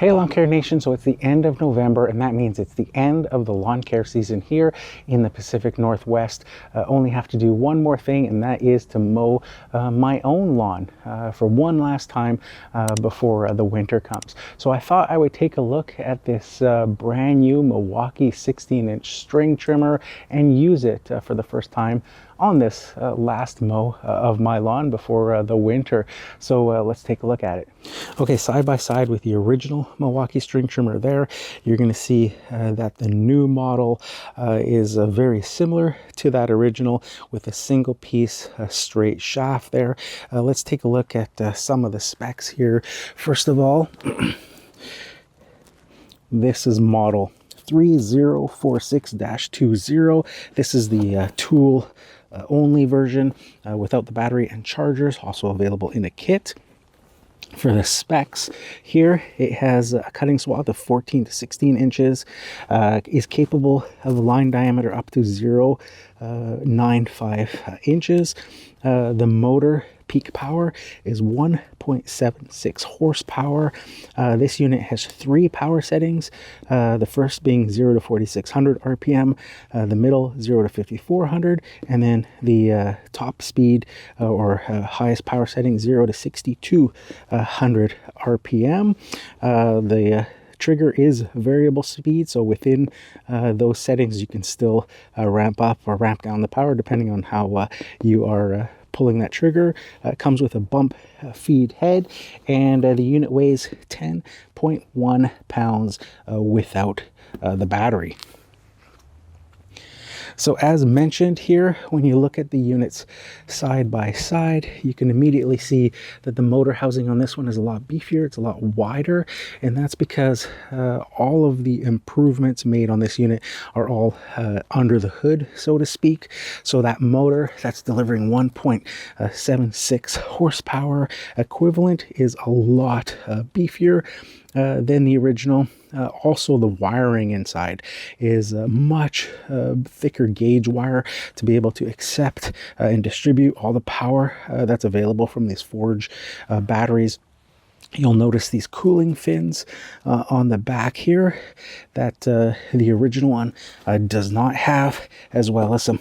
Hey Lawn Care Nation, so it's the end of November and that means it's the end of the lawn care season here in the Pacific Northwest. Only have to do one more thing, and that is to mow my own lawn for one last time before the winter comes. So I thought I would take a look at this brand new Milwaukee 16-inch string trimmer and use it for the first time on this last mow of my lawn before the winter. So let's take a look at it. Okay, side by side with the original Milwaukee string trimmer there, you're going to see that the new model is very similar to that original with a single piece straight shaft there. Let's take a look at some of the specs here. First of all, this is model 3046-20. This is the tool only version without the battery and chargers, also available in a kit. For the specs here, it has a cutting swath of 14 to 16 inches, is capable of a line diameter up to 0.95 inches. The motor peak power is 1.76 horsepower. This unit has 3 power settings, the first being 0 to 4600 RPM, the middle 0 to 5400, and then the top speed or highest power setting 0 to 6200 RPM. The trigger is variable speed, so within those settings you can still ramp up or ramp down the power depending on how you are pulling that trigger. It comes with a bump feed head, and the unit weighs 10.1 pounds without the battery. So as mentioned here, when you look at the units side by side, you can immediately see that the motor housing on this one is a lot beefier, it's a lot wider, and that's because all of the improvements made on this unit are all under the hood, so to speak. So that motor that's delivering 1.76 horsepower equivalent is a lot beefier than the original. Also, the wiring inside is much thicker gauge wire to be able to accept and distribute all the power that's available from these Forge batteries. You'll notice these cooling fins on the back here that the original one does not have, as well as some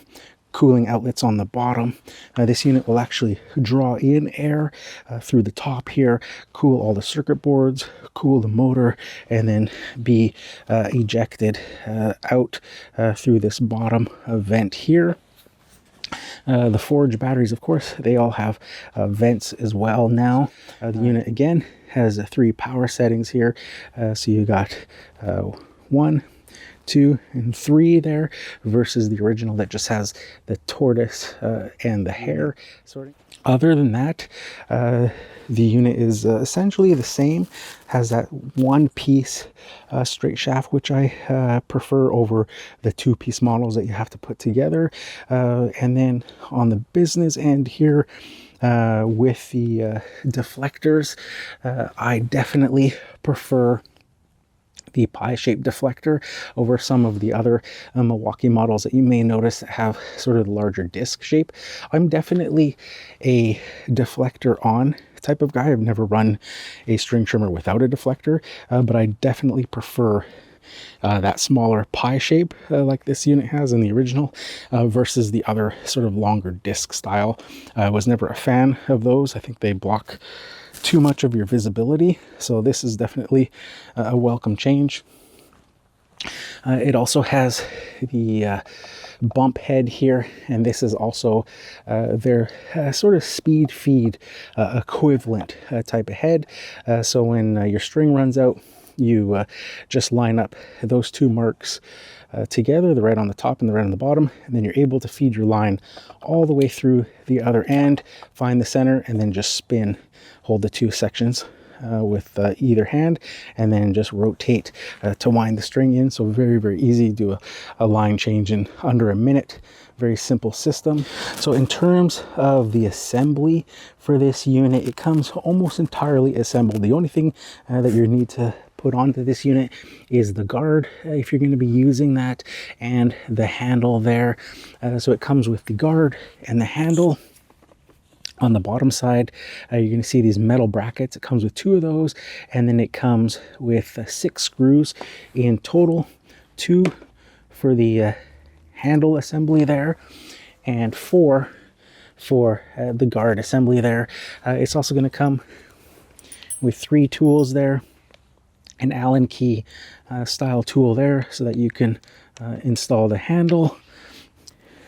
cooling outlets on the bottom. This unit will actually draw in air through the top here, cool all the circuit boards, cool the motor, and then be ejected out through this bottom vent here. The Forge batteries, of course, they all have vents as well now. The unit again has 3 power settings here, so you got 1, 2, and 3 there, versus the original that just has the tortoise and the hare sorting. Other than that, the unit is essentially the same, has that one piece straight shaft, which I prefer over the 2-piece models that you have to put together. And then on the business end here, with the deflectors, I definitely prefer the pie-shaped deflector over some of the other Milwaukee models that you may notice that have sort of the larger disc shape. I'm definitely a deflector on type of guy. I've never run a string trimmer without a deflector, but I definitely prefer that smaller pie shape like this unit has in the original versus the other sort of longer disc style. I was never a fan of those. I think they block too much of your visibility, so this is definitely a welcome change. It also has the bump head here, and this is also their sort of speed feed equivalent type of head. So when your string runs out, you just line up those 2 marks together, the red on the top and the red on the bottom, and then you're able to feed your line all the way through the other end, find the center, and then just spin. Hold the 2 sections with either hand, and then just rotate to wind the string in. So very, very easy. Do a line change in under a minute. Very simple system. So in terms of the assembly for this unit, it comes almost entirely assembled. The only thing that you need to put onto this unit is the guard, if you're going to be using that, and the handle there. So it comes with the guard and the handle. On the bottom side, you're going to see these metal brackets. It comes with 2 of those, and then it comes with 6 screws in total, 2 for the handle assembly there, and 4 for the guard assembly there. It's also going to come with 3 tools there, an Allen key style tool there so that you can install the handle.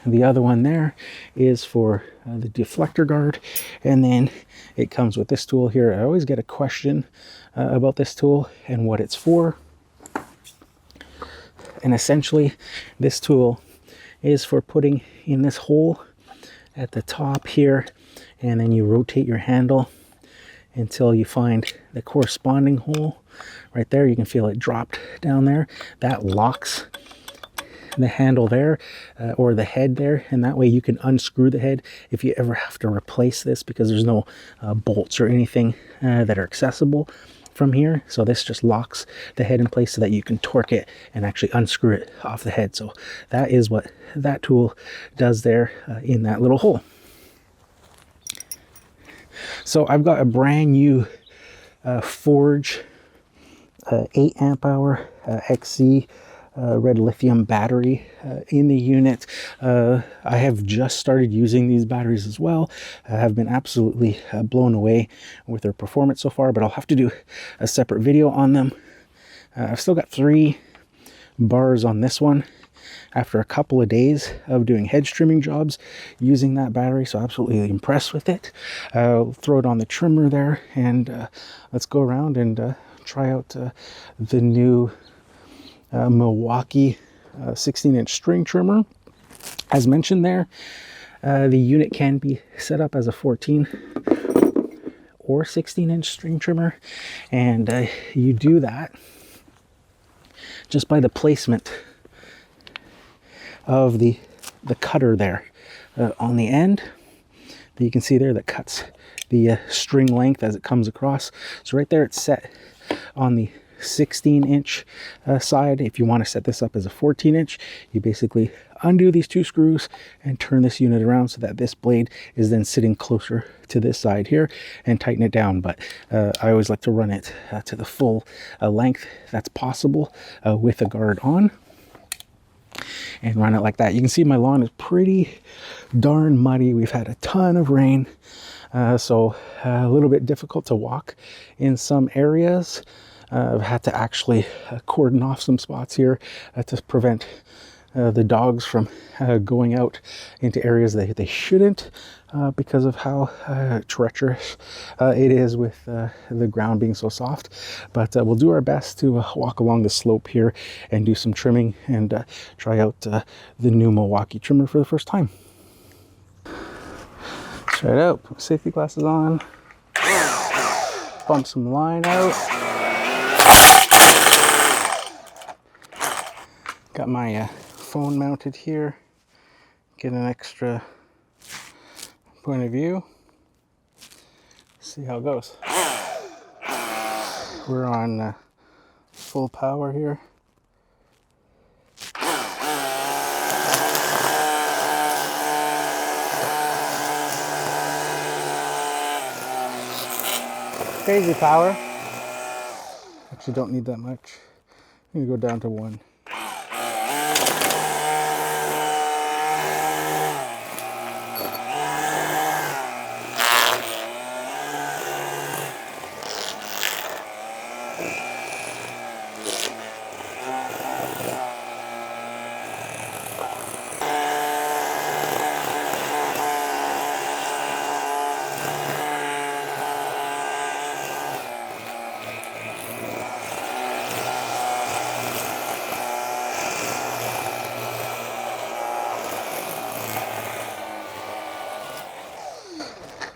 The other one there is for the deflector guard, and then it comes with this tool here. I always get a question about this tool and what it's for. And essentially this tool is for putting in this hole at the top here, and then you rotate your handle until you find the corresponding hole right there. You can feel it dropped down there. That locks the handle there, or the head there, and that way you can unscrew the head if you ever have to replace this, because there's no bolts or anything that are accessible from here. So this just locks the head in place so that you can torque it and actually unscrew it off the head. So that is what that tool does there in that little hole. So I've got a brand new Forge 8 amp hour XC red lithium battery in the unit. I have just started using these batteries as well. I have been absolutely blown away with their performance so far, but I'll have to do a separate video on them. I've still got 3 bars on this one after a couple of days of doing hedge trimming jobs using that battery, so absolutely impressed with it. I'll throw it on the trimmer there, and let's go around and try out the new Milwaukee 16-inch string trimmer. As mentioned there, the unit can be set up as a 14 or 16-inch string trimmer, and you do that just by the placement of the cutter there on the end that you can see there that cuts the string length as it comes across. So right there it's set on the 16-inch side. If you want to set this up as a 14-inch, you basically undo these 2 screws and turn this unit around so that this blade is then sitting closer to this side here, and tighten it down. But I always like to run it to the full length that's possible with the guard on, and run it like that. You can see my lawn is pretty darn muddy. We've had a ton of rain, so a little bit difficult to walk in some areas. I've had to actually cordon off some spots here to prevent the dogs from going out into areas that they shouldn't, because of how treacherous it is with the ground being so soft. But we'll do our best to walk along the slope here and do some trimming, and try out the new Milwaukee trimmer for the first time. Try it out. Put safety glasses on. Bump some line out. Got my phone mounted here. Get an extra point of view. See how it goes. We're on full power here. Crazy power. Actually don't need that much. I'm gonna go down to 1.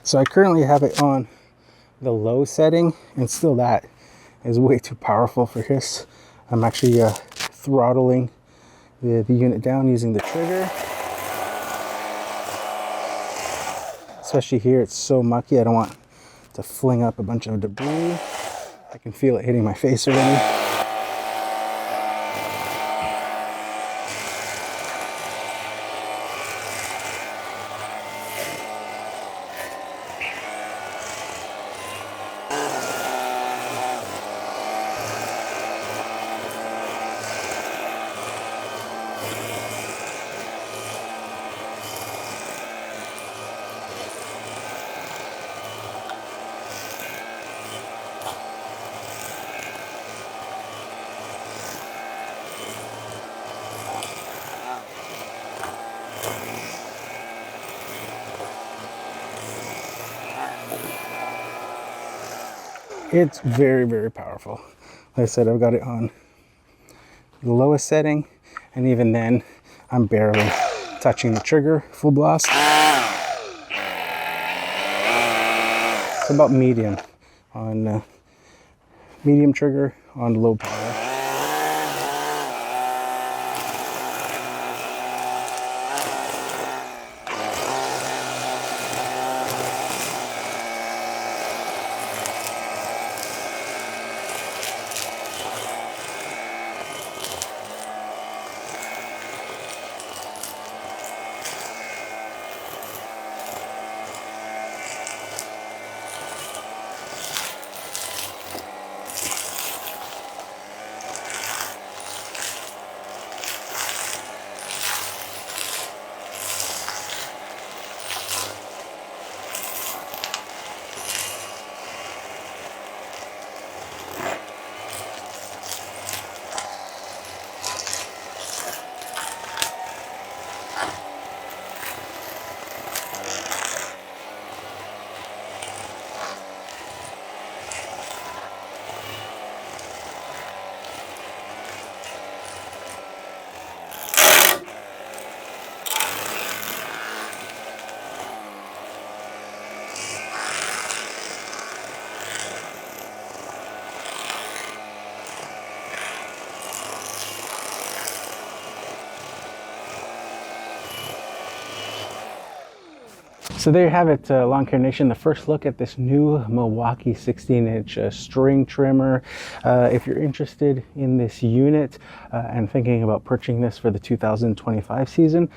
So I currently have it on the low setting, and still that is way too powerful for this. I'm actually throttling the unit down using the trigger. Especially here, it's so mucky, I don't want to fling up a bunch of debris. I can feel it hitting my face already. It's very, very powerful. Like I said, I've got it on the lowest setting, and even then I'm barely touching the trigger. Full blast. It's about medium on medium trigger on low power. So there you have it, Lawn Care Nation, the first look at this new Milwaukee 16-inch string trimmer. If you're interested in this unit and thinking about purchasing this for the 2025 season,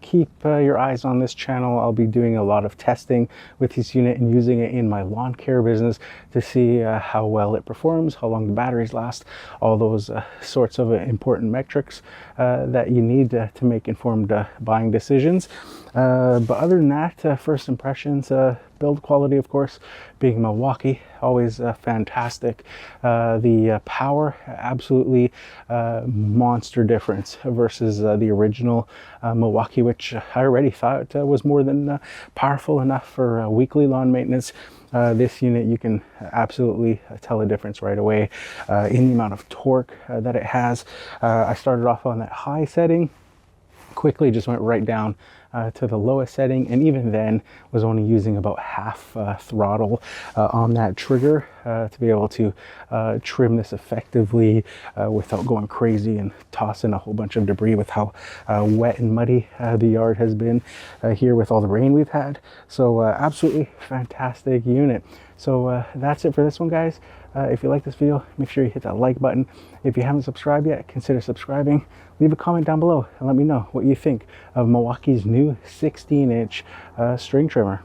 keep your eyes on this channel. I'll be doing a lot of testing with this unit and using it in my lawn care business to see how well it performs, how long the batteries last, all those sorts of important metrics that you need to make informed buying decisions. But other than that, first impressions, build quality, of course, being Milwaukee, always fantastic. The power, absolutely monster difference versus the original Milwaukee, which I already thought was more than powerful enough for weekly lawn maintenance. This unit, you can absolutely tell a difference right away in the amount of torque that it has. I started off on that high setting, quickly just went right down to the lowest setting, and even then was only using about half throttle on that trigger to be able to trim this effectively without going crazy and tossing a whole bunch of debris with how wet and muddy the yard has been here with all the rain we've had. So absolutely fantastic unit. So that's it for this one, guys. If you like this video, make sure you hit that like button. If you haven't subscribed yet, consider subscribing. Leave a comment down below and let me know what you think of Milwaukee's new 16-inch string trimmer.